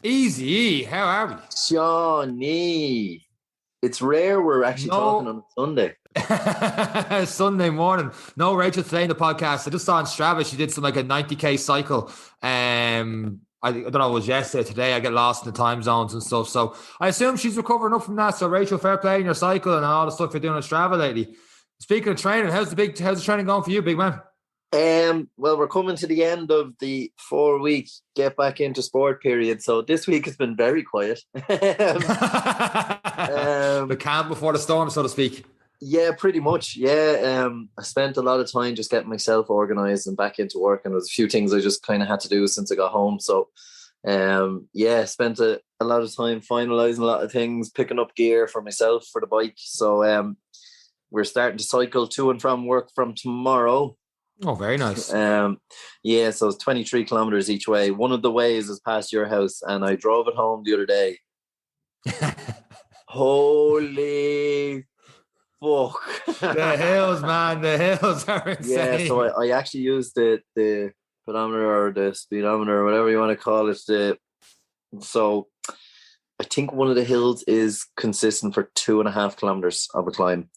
Easy. How are we? Shawnee. It's rare we're actually talking on a Sunday. Sunday morning. No, Rachel today in the podcast. I just saw on Strava she did some like a 90k cycle. I don't know, it was yesterday, today. I get lost in the time zones and stuff. So I assume she's recovering up from that. So Rachel, fair play in your cycle and all the stuff you're doing on Strava lately. Speaking of training, how's the training going for you, big man? Well, we're coming to the end of the 4-week get back into sport period. So this week has been very quiet. The calm before the storm, so to speak. Yeah, pretty much. Yeah. I spent a lot of time just getting myself organized and back into work. And there's a few things I just kind of had to do since I got home. So, spent a lot of time finalizing a lot of things, picking up gear for myself for the bike. So, we're starting to cycle to and from work from tomorrow. Oh, very nice. So it's 23 kilometers each way. One of the ways is past your house, and I drove it home the other day. Holy fuck. The hills, man. The hills are insane. Yeah, so I actually used the pedometer or the speedometer or whatever you want to call it. So I think one of the hills is consistent for 2.5 kilometers of a climb.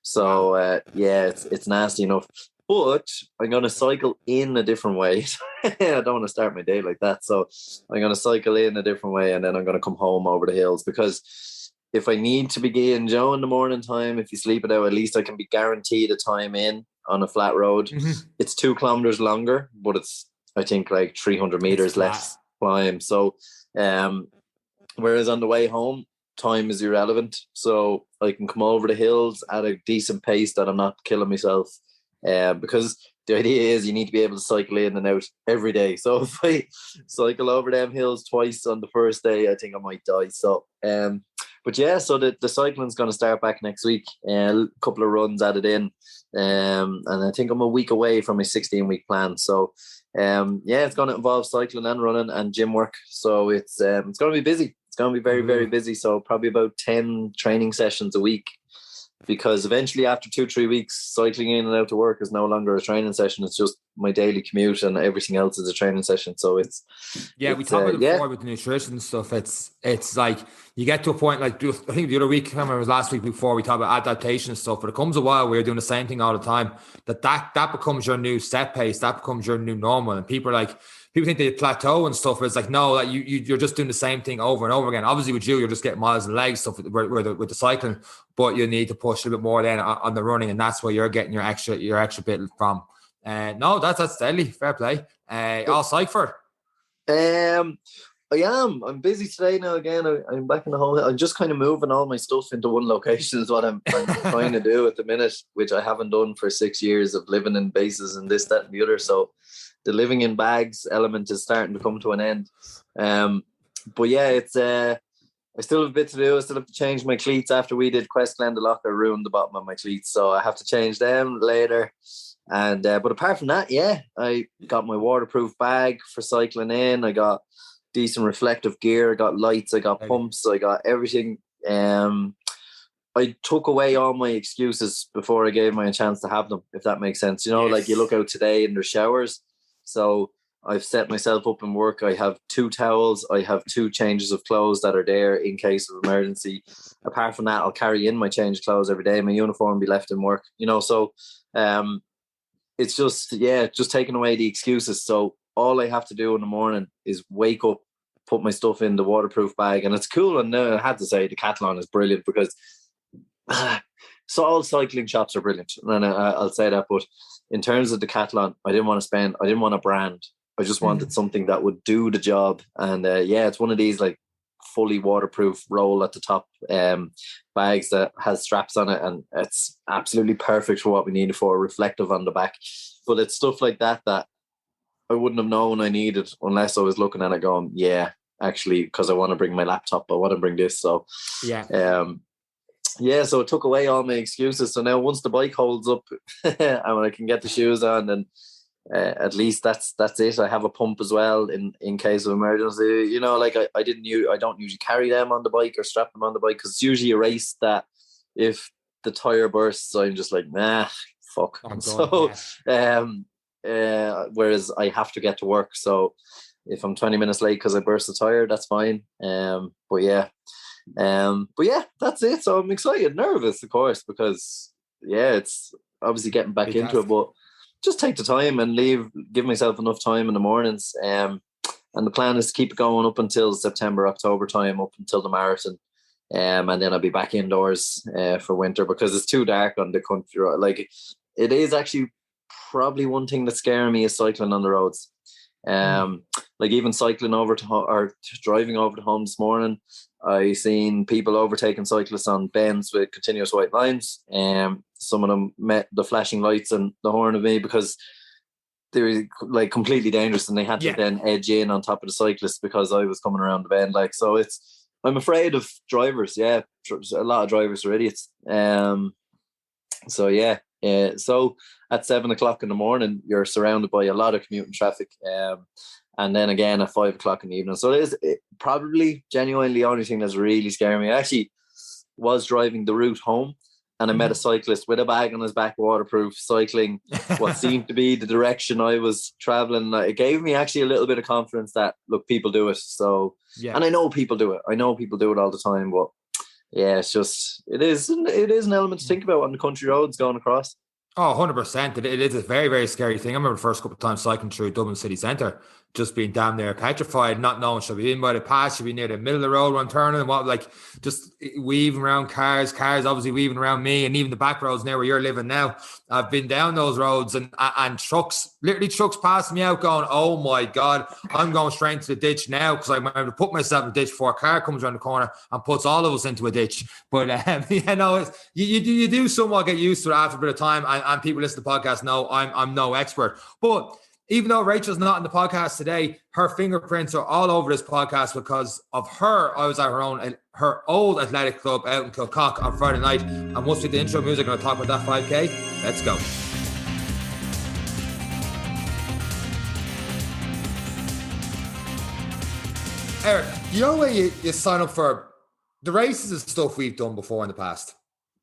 So it's nasty enough. But I'm going to cycle in a different way. I don't want to start my day like that. So I'm going to cycle in a different way, and then I'm going to come home over the hills, because if I need to begin Joe in the morning time, if you sleep it out, at least I can be guaranteed a time in on a flat road. Mm-hmm. It's 2 kilometers longer, but it's, I think, like 300 meters less climb. So whereas on the way home, time is irrelevant. So I can come over the hills at a decent pace that I'm not killing myself. Because the idea is you need to be able to cycle in and out every day. So if I cycle over them hills twice on the first day, I think I might die. So, but yeah, so the cycling's going to start back next week. A couple of runs added in, and I think I'm a week away from my 16-week plan. So, it's going to involve cycling and running and gym work. So it's going to be busy. It's going to be very, very busy. So probably about 10 training sessions a week. Because eventually, after 2-3 weeks, cycling in and out to work is no longer a training session. It's just my daily commute, and everything else is a training session. So we talked about it before with the nutrition and stuff. It's like you get to a point, like I think the other week, I can't remember, it was last week before, we talked about adaptation and stuff. But it comes a while where you're doing the same thing all the time. That becomes your new set pace. That becomes your new normal. And people think they plateau and stuff, but it's like, no, like you're just doing the same thing over and over again. Obviously with you're just getting miles and legs stuff with the cycling, but you need to push a bit more then on the running, and that's where you're getting your extra bit from. No, that's deadly. Fair play. All psyched for it. I am. I'm busy today now again. I'm back in the home. I'm just kind of moving all my stuff into one location is what I'm trying to do at the minute, which I haven't done for 6 years of living in bases and this, that, and the other. So the living in bags element is starting to come to an end. But yeah, it's I still have a bit to do. I still have to change my cleats after we did Quest Glendalough. I ruined the bottom of my cleats, so I have to change them later. And but apart from that, yeah, I got my waterproof bag for cycling in. I got decent reflective gear. I got lights. I got pumps. I got everything. I took away all my excuses before I gave me a chance to have them, if that makes sense. You know, like you look out today and there's showers. So I've set myself up in work. I have 2 towels. I have 2 changes of clothes that are there in case of emergency. Apart from that, I'll carry in my change of clothes every day. My uniform will be left in work, you know. So it's just taking away the excuses. So all I have to do in the morning is wake up, put my stuff in the waterproof bag. And it's cool. And I had to say Decathlon is brilliant, because so all cycling shops are brilliant. And I'll say that. But in terms of Decathlon, I didn't want a brand. I just wanted something that would do the job. And it's one of these like fully waterproof roll at the top bags that has straps on it, and it's absolutely perfect for what we need it for, reflective on the back. But it's stuff like that I wouldn't have known I needed unless I was looking at it going, yeah, actually, because I want to bring my laptop, I want to bring this. So so it took away all my excuses. So now once the bike holds up and I can get the shoes on, and at least that's it. I have a pump as well in case of emergency. You know, like I don't usually carry them on the bike or strap them on the bike, because it's usually a race that if the tire bursts, I'm just like, nah, fuck. So whereas I have to get to work. So if I'm 20 minutes late because I burst a tire, that's fine. But yeah, that's it. So I'm excited, nervous, of course, because it's obviously getting back Big into task. it, but just take the time and give myself enough time in the mornings. And the plan is to keep it going up until September, October time, up until the marathon. And then I'll be back indoors for winter because it's too dark on the country road. Like, it is actually probably one thing that's scaring me is cycling on the roads. Like even cycling over to or driving over to home this morning, I seen people overtaking cyclists on bends with continuous white lines. Some of them met the flashing lights and the horn of me because they were like completely dangerous, and they had to then edge in on top of the cyclist because I was coming around the bend. Like, so I'm afraid of drivers. Yeah, a lot of drivers are idiots. So at 7 o'clock in the morning, you're surrounded by a lot of commuting traffic. And then again at 5 o'clock in the evening. So it probably genuinely the only thing that's really scaring me. I actually was driving the route home, and I met a cyclist with a bag on his back, waterproof, cycling what seemed to be the direction I was traveling. It gave me actually a little bit of confidence that, look, people do it. So, and I know people do it. I know people do it all the time, but yeah, it's just, it is an element to think about on the country roads going across. Oh, 100%. It is a very, very scary thing. I remember the first couple of times cycling through Dublin city centre, just being down there petrified, not knowing should be in by the pass, should be near the middle of the road when turning, and what, like, just weaving around cars obviously weaving around me, and even the back roads now where you're living now. I've been down those roads and trucks passing me out going, oh my God, I'm going straight into the ditch now because I'm going to put myself in the ditch before a car comes around the corner and puts all of us into a ditch. But you do somewhat get used to it after a bit of time, and people listen to the podcast know I'm no expert. But even though Rachel's not in the podcast today, her fingerprints are all over this podcast because of her. I was at her old athletic club out in Kilcock on Friday night. And once we get the intro music, I'm going to talk about that 5K. Let's go. Eric, you know where you sign up for the races and stuff we've done before in the past?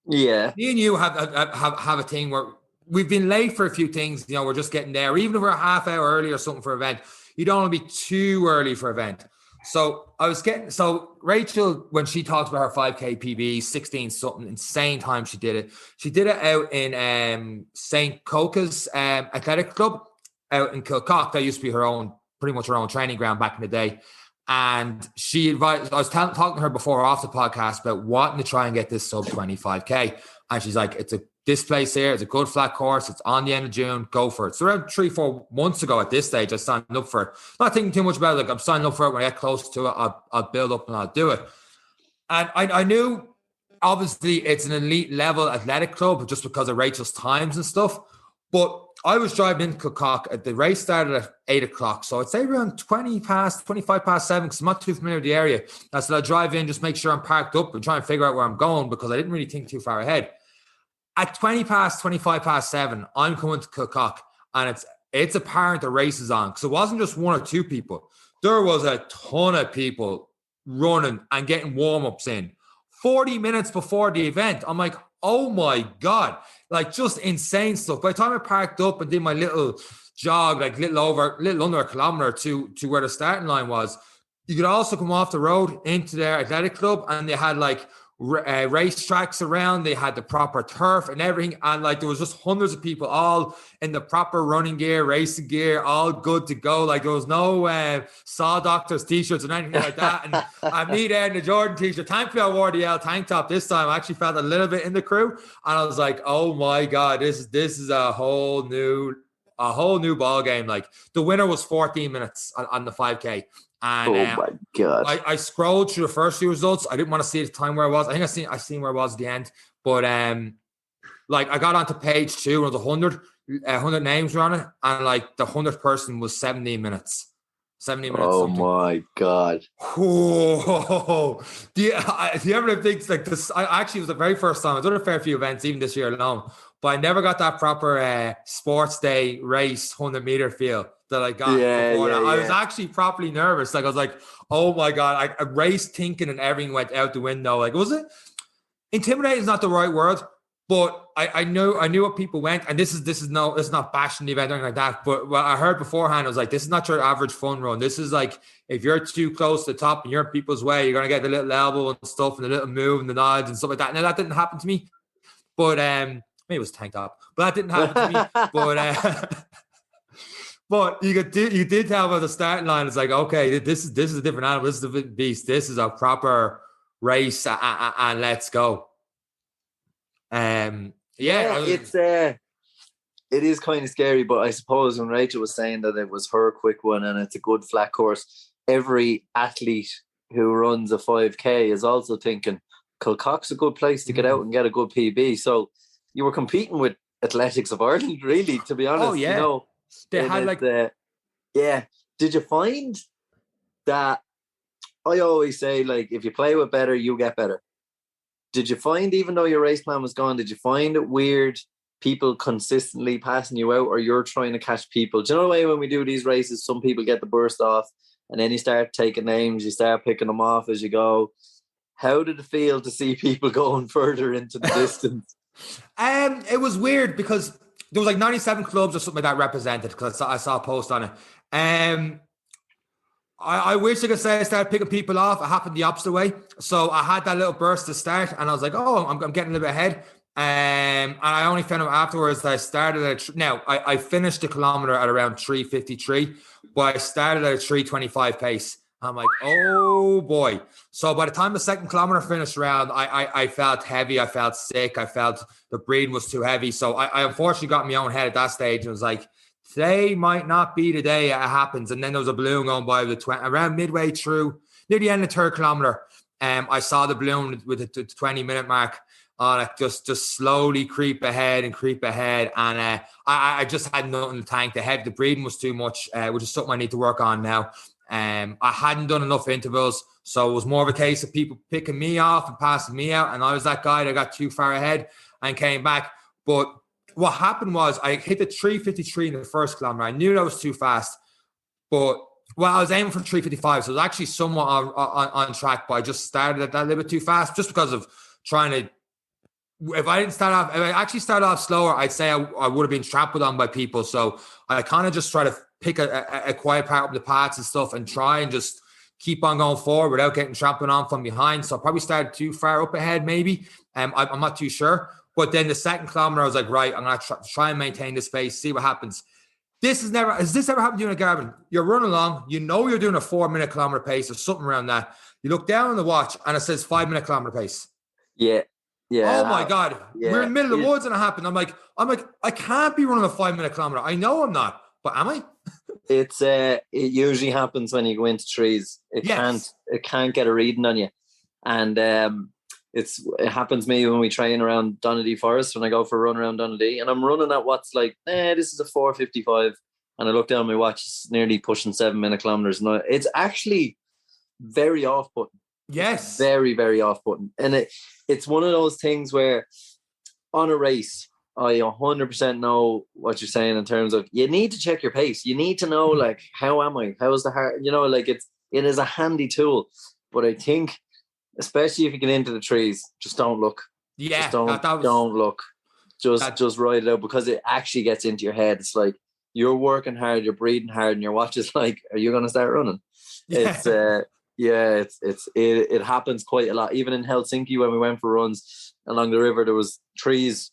Yeah. Me and you have a thing where we've been late for a few things, we're just getting there. Even if we're a half hour early or something for an event, you don't want to be too early for an event. So Rachel, when she talks about her 5K PB, 16 something, insane time she did it. She did it out in St. Coca's Athletic Club out in Kilcock. That used to be pretty much her own training ground back in the day. And she advised, I was talking to her before off the podcast about wanting to try and get this sub 25K. And she's like, this place here is a good flat course. It's on the end of June. Go for it. So around 3-4 months ago at this stage, I signed up for it. Not thinking too much about it. Like, I'm signing up for it. When I get close to it, I'll build up and I'll do it. And I knew, obviously, it's an elite level athletic club just because of Rachel's times and stuff. But I was driving into Kilcock. The race started at 8 o'clock. So I'd say around 25 past 7, because I'm not too familiar with the area. I said I'll drive in, just make sure I'm parked up and try and figure out where I'm going because I didn't really think too far ahead. At 25 past 7, I'm coming to Kilcock, and it's apparent the race is on because it wasn't just one or two people. There was a ton of people running and getting warm-ups in 40 minutes before the event. I'm like, oh my God, like just insane stuff. By the time I parked up and did my little jog, like little under a kilometer to where the starting line was, you could also come off the road into their athletic club, and they had like race tracks around. They had the proper turf and everything, and like there was just hundreds of people all in the proper running gear, racing gear, all good to go. Like there was no Saw Doctors t-shirts and anything like that. And me there in the Jordan t-shirt. Thankfully I wore the L tank top this time. I actually felt a little bit in the crew, and I was like, oh my God, this is a whole new ball game. Like the winner was 14 minutes on the 5K. And, oh my God! I scrolled through the first few results. I didn't want to see the time where I was. I think I seen where I was at the end. But like I got onto page 2 and there was 100 names were on it, and like the 100th person was 17 minutes. 17 minutes. Oh something. My God! Oh, do you ever think like this? It was the very first time I've done a fair few events, even this year alone. But I never got that proper sports day race 100-meter feel that I got before that. I was actually properly nervous. Like I was like, oh my God, I race thinking and everything went out the window. Like, was it intimidating is not the right word, But I knew what people went, and this is not bashing the event or anything like that. But what I heard beforehand, I was like, this is not your average fun run. This is like, if you're too close to the top and you're in people's way, you're gonna get the little elbow and stuff and the little move and the nods and stuff like that. Now that didn't happen to me, but maybe it was tanked up, but that didn't happen to me. But but you did tell about the starting line. It's like, okay, this is a different animal. This is a beast. This is a proper race, and let's go. It is kind of scary, but I suppose when Rachel was saying that it was her quick one and it's a good flat course, every athlete who runs a 5K is also thinking Kilcock's a good place to get out and get a good PB. So you were competing with Athletics of Ireland, really, to be honest. Oh yeah, you know, they had like Did you find that? I always say, like, if you play with better, you get better. Did you find, even though your race plan was gone, did you find it weird people consistently passing you out, or you're trying to catch people? Do you know the way when we do these races, some people get the burst off and then you start taking names, you start picking them off as you go. How did it feel to see people going further into the distance? It was weird because there was like 97 clubs or something like that represented, because I saw a post on it. I wish I could say I started picking people off. It happened the opposite way. So I had that little burst to start, and I was like, oh, I'm getting a little bit ahead. And I only found out afterwards that I started at I finished the kilometer at around 3:53, but I started at a 3:25 pace. I'm like, oh boy. So by the time the second kilometer finished around, I felt heavy. I felt sick. I felt the breathing was too heavy. So I unfortunately got my own head at that stage and was like, today might not be the day it happens. And then there was a balloon going by with around midway through, near the end of the third kilometer. I saw the balloon with the 20-minute mark on it just slowly creep ahead. And I just had nothing to tank. The breathing was too much, which is something I need to work on now. I hadn't done enough intervals, so it was more of a case of people picking me off and passing me out. And I was that guy that got too far ahead and came back. But what happened was I hit the 3:53 in the first kilometer. I knew that was too fast, but I was aiming for 3:55, so it was actually somewhat on track, but I just started at that little bit too fast just because of trying to. If I actually started off slower, I'd say I would have been trampled on by people. So I kind of just try to pick a quiet part of the paths and stuff and try and just keep on going forward without getting trampled on from behind. So I probably started too far up ahead, maybe. I'm not too sure. But then the second kilometer, I was like, right, I'm going to try and maintain this pace, see what happens. Has this ever happened to you in a Garvin? You're running along, you know you're doing a 4-minute kilometer pace or something around that. You look down on the watch and it says 5-minute kilometer pace. Yeah. Oh my God. Yeah. We're in the middle of the woods and it happened. I'm like, I can't be running a 5-minute kilometer. I know I'm not, but am I? It usually happens when you go into trees. It can't get a reading on you. And it happens to me when we train around Donadee Forest, when I go for a run around Donadee, and I'm running at what's like, this is a 4:55, and I look down my watch, it's nearly pushing 7-minute kilometers. And it's actually very off-putting. Yes. It's very, very off-putting. And it's one of those things where on a race, I 100% know what you're saying in terms of you need to check your pace. You need to know, like, how am I? How's the heart? You know, like it is a handy tool. But I think, especially if you get into the trees, just don't look. Yeah, just don't look. Just ride it out, because it actually gets into your head. It's like you're working hard, you're breathing hard, and your watch is like, "Are you going to start running?" Yeah. It happens quite a lot. Even in Helsinki, when we went for runs along the river, there was trees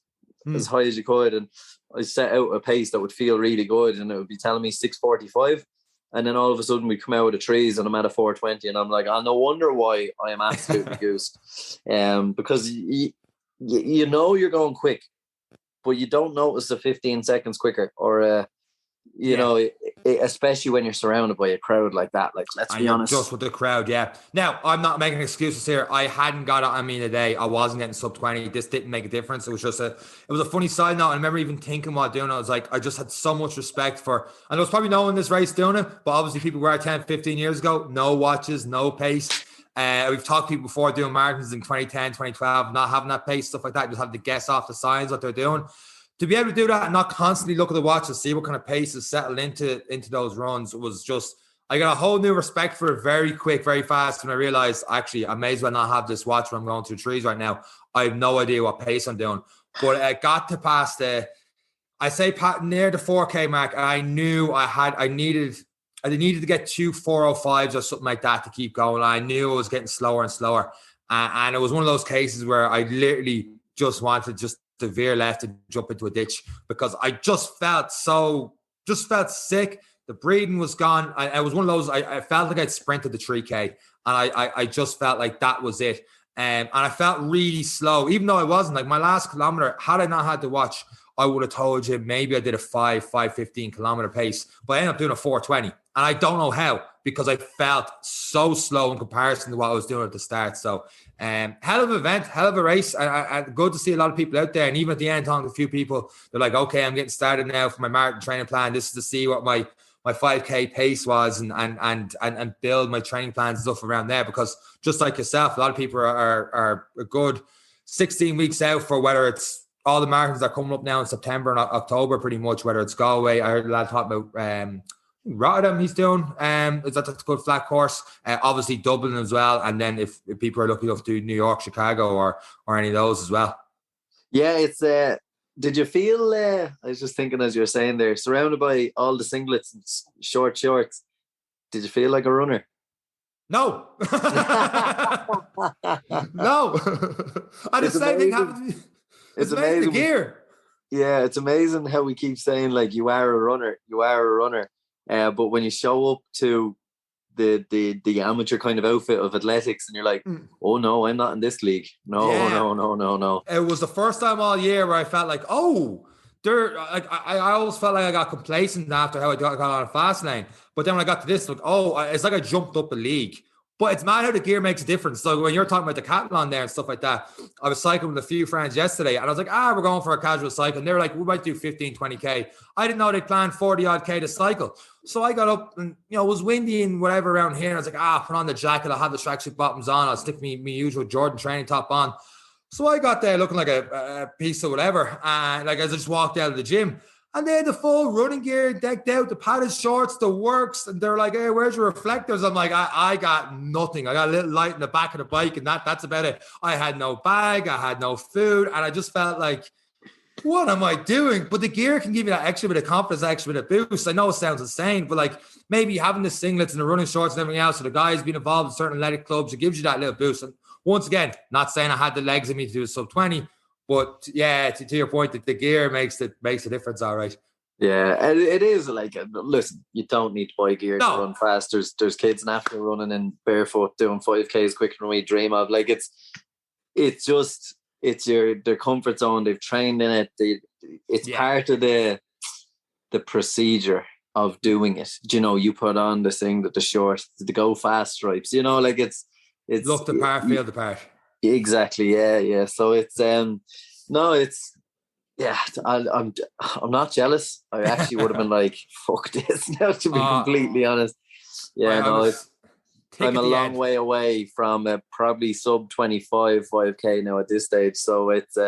as high as you could, and I set out a pace that would feel really good, and it would be telling me 6:45. And then all of a sudden we come out of the trees and I'm at a 4:20, and I'm like, no wonder why I am absolutely goosed. Because you know you're going quick, but you don't notice the 15 seconds quicker, or you know, especially when you're surrounded by a crowd like that. Like, let's be honest. Just with the crowd, yeah. Now, I'm not making excuses here. I hadn't got it on me today. I wasn't getting sub 20. This didn't make a difference. It was just it was a funny side note. I remember even thinking while doing it, I was like, I just had so much respect for, and there was probably no one in this race doing it, but obviously people were 10, 15 years ago, no watches, no pace. We've talked to people before doing marathons in 2010, 2012, not having that pace, stuff like that, just having to guess off the signs what they're doing. To be able to do that and not constantly look at the watch and see what kind of pace is settled into those runs was just, I got a whole new respect for it very quick, very fast. And I realized, actually, I may as well not have this watch when I'm going through trees right now. I have no idea what pace I'm doing. but I got to past near the 4K mark, and I knew I needed to get 2:4:05s or something like that to keep going. I knew I was getting slower and slower. And it was one of those cases where I literally just wanted to veer left and jump into a ditch because I just felt sick. The breathing was gone. I was one of those, I felt like I'd sprinted the 3K, and I just felt like that was it. And I felt really slow, even though I wasn't. Like my last kilometer, had I not had to watch, I would have told you maybe I did a 5:15 kilometer pace, but I ended up doing a 4:20. And I don't know how, because I felt so slow in comparison to what I was doing at the start. So hell of an event, hell of a race. And good to see a lot of people out there. And even at the end, talking to a few people, they're like, okay, I'm getting started now for my marathon training plan. This is to see what my 5K pace was and build my training plans and stuff around there. Because just like yourself, a lot of people are a good 16 weeks out for whether it's all the marathons that are coming up now in September and October, pretty much, whether it's Galway. I heard a lad talk about Rotterdam he's doing. That's a good flat course. Obviously Dublin as well. And then if people are lucky enough to do New York, Chicago, or any of those as well. Yeah, it's did you feel I was just thinking as you were saying there, surrounded by all the singlets and short shorts, did you feel like a runner? No. No. And the same thing happened to me. It's amazing the gear. Yeah, it's amazing how we keep saying like you are a runner. But when you show up to the amateur kind of outfit of athletics, and you're like, oh no, I'm not in this league. No. It was the first time all year where I felt like, I always felt like I got complacent after how I got on a fast lane. But then when I got to this, like, it's like I jumped up a league. But it's mad how the gear makes a difference. So when you're talking about the decathlon there and stuff like that, I was cycling with a few friends yesterday, and I was like, we're going for a casual cycle. And they were like, we might do 15, 20K. I didn't know they planned 40 odd K to cycle. So I got up and, it was windy and whatever around here. And I was like, put on the jacket. I'll have the tracksuit bottoms on. I'll stick me usual Jordan training top on. So I got there looking like a piece of whatever. And like, I just walked out of the gym. And they had the full running gear decked out, the padded shorts, the works. And they're like, hey, where's your reflectors? I'm like, I got nothing. I got a little light in the back of the bike, and that's about it. I had no bag. I had no food. And I just felt like, what am I doing? But the gear can give you that extra bit of confidence, extra bit of boost. I know it sounds insane, but like maybe having the singlets and the running shorts and everything else, so the guys being involved in certain athletic clubs, it gives you that little boost. And once again, not saying I had the legs in me to do a sub 20, but yeah, to your point, that the gear makes a difference. All right. Yeah, it is like, listen, you don't need to buy gear to run fast. There's kids in Africa running in barefoot doing 5Ks quicker than we dream of. Like it's their comfort zone. They've trained in it. It's part of the procedure of doing it. You put on the thing, the short, the go fast stripes. Like it's look the part, feel the part. Exactly. Yeah. So it's yeah, I'm not jealous. I actually would have been like, fuck this now, to be completely honest. Yeah, I'm a long way away from probably sub 25 5K now at this stage. So it's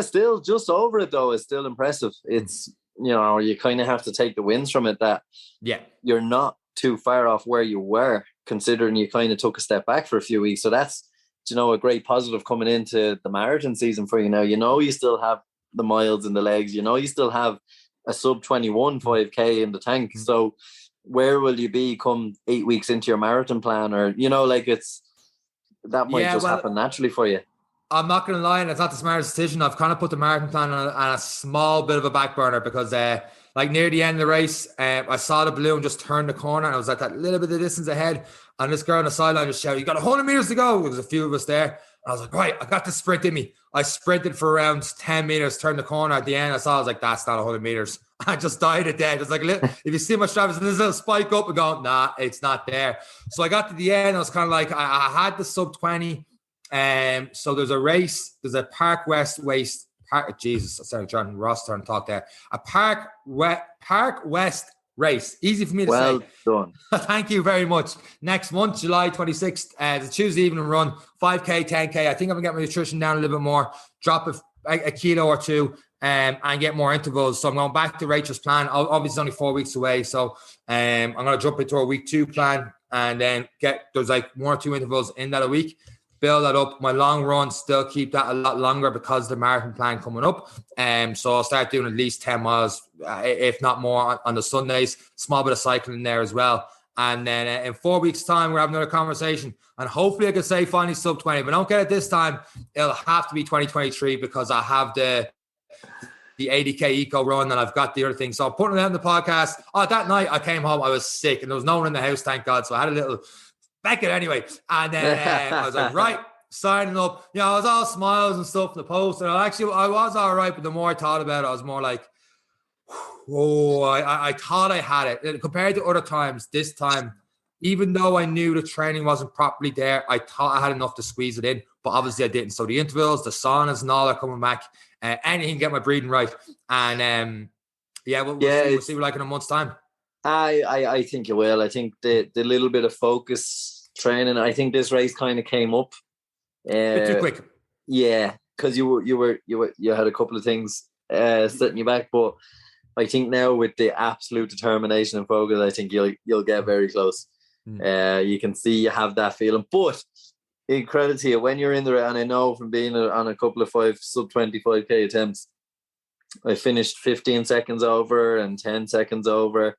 still just over it though. It's still impressive. It's you kind of have to take the wins from it, that you're not too far off where you were, considering you kind of took a step back for a few weeks. So that's a great positive coming into the marathon season for you now. You still have the miles in the legs, you still have a sub 21 5K in the tank. So where will you be come 8 weeks into your marathon plan? Or that might happen naturally for you. I'm not going to lie, and it's not the smartest decision. I've kind of put the marathon plan on a small bit of a back burner because like near the end of the race, I saw the balloon just turn the corner, and I was at that little bit of distance ahead, and this girl on the sideline just shouted, you got 100 meters to go. There was a few of us there. I was like, right, I got the sprint in me. I sprinted for around 10 meters, turned the corner. At the end, I was like, that's not 100 meters. I just died at dead. It's like, if you see my Travis, there's a little spike up and going, nah, it's not there. So I got to the end. I was kind of like, I had the sub 20. So there's a race. There's a Park West race. Jesus, sorry, John Ross trying to talk there. A Park West race. Easy for me to say. Well done. Thank you very much. Next month, July 26th, the Tuesday evening run, 5K, 10K. I think I'm going to get my nutrition down a little bit more, drop a kilo or two, and get more intervals. So I'm going back to Rachel's plan. Obviously, it's only 4 weeks away. So I'm going to jump into a week 2 plan and then there's like 1 or 2 intervals in that a week. build that up. My long run, still keep that a lot longer because of the marathon plan coming up. So I'll start doing at least 10 miles, if not more, on the Sundays. Small bit of cycling there as well. And then in 4 weeks' time, we're having another conversation. And hopefully I can say finally sub 20. But don't get it this time. It'll have to be 2023 because I have the 80K eco run and I've got the other thing. So I'm putting it out in the podcast. That night I came home, I was sick and there was no one in the house, thank God. So I had a little Beckett anyway. And then I was like, right, signing up. You know, I was all smiles and stuff in the post. And I was all right. But the more I thought about it, I was more like, oh, I thought I had it. And compared to other times, this time, even though I knew the training wasn't properly there, I thought I had enough to squeeze it in. But obviously I didn't. So the intervals, the saunas and all are coming back. Anything to get my breathing right. And we'll see what like in a month's time. I think you will. I think the little bit of focus training, I think this race kind of came up. Bit too quick. Yeah, because you had a couple of things setting you back. But I think now with the absolute determination and focus, I think you'll get very close. You can see you have that feeling. But in credit to you, when you're in there, and I know from being on a couple of sub 25K attempts, I finished 15 seconds over and 10 seconds over.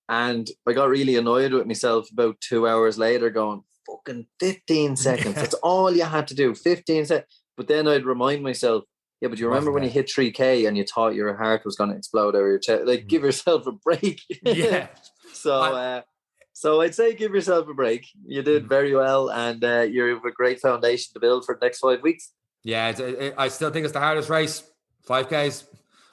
And I got really annoyed with myself about 2 hours later going, fucking 15 seconds. That's all you had to do, 15 seconds. But then I'd remind myself, yeah, but you remember when you hit 3K and you thought your heart was going to explode out of your chest? Like, give yourself a break. Yeah. So I'd say give yourself a break. You did very well, and you have a great foundation to build for the next 5 weeks. Yeah, I still think it's the hardest race, 5Ks.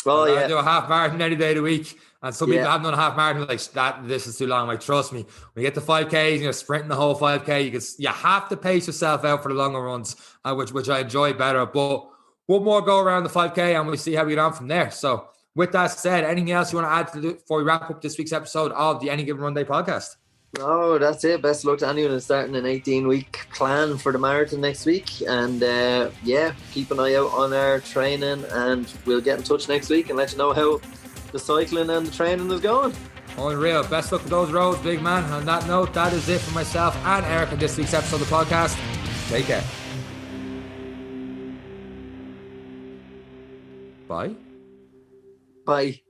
Oh, yeah. I do a half marathon any day of the week, and some people haven't done a half marathon like that. This is too long. Like, trust me, when you get to 5Ks, you're sprinting the whole 5K. You have to pace yourself out for the longer runs, which I enjoy better. But one more go around the 5K, and we'll see how we get on from there. So, with that said, anything else you want to add to before we wrap up this week's episode of the Any Given Run Day podcast? No, that's it. Best of luck to anyone who's starting an 18-week plan for the marathon next week. And keep an eye out on our training, and we'll get in touch next week and let you know how the cycling and the training is going. Unreal. Best luck with those roads, big man. On that note, that is it for myself and Eric on this week's episode of the podcast. Take care. Bye. Bye.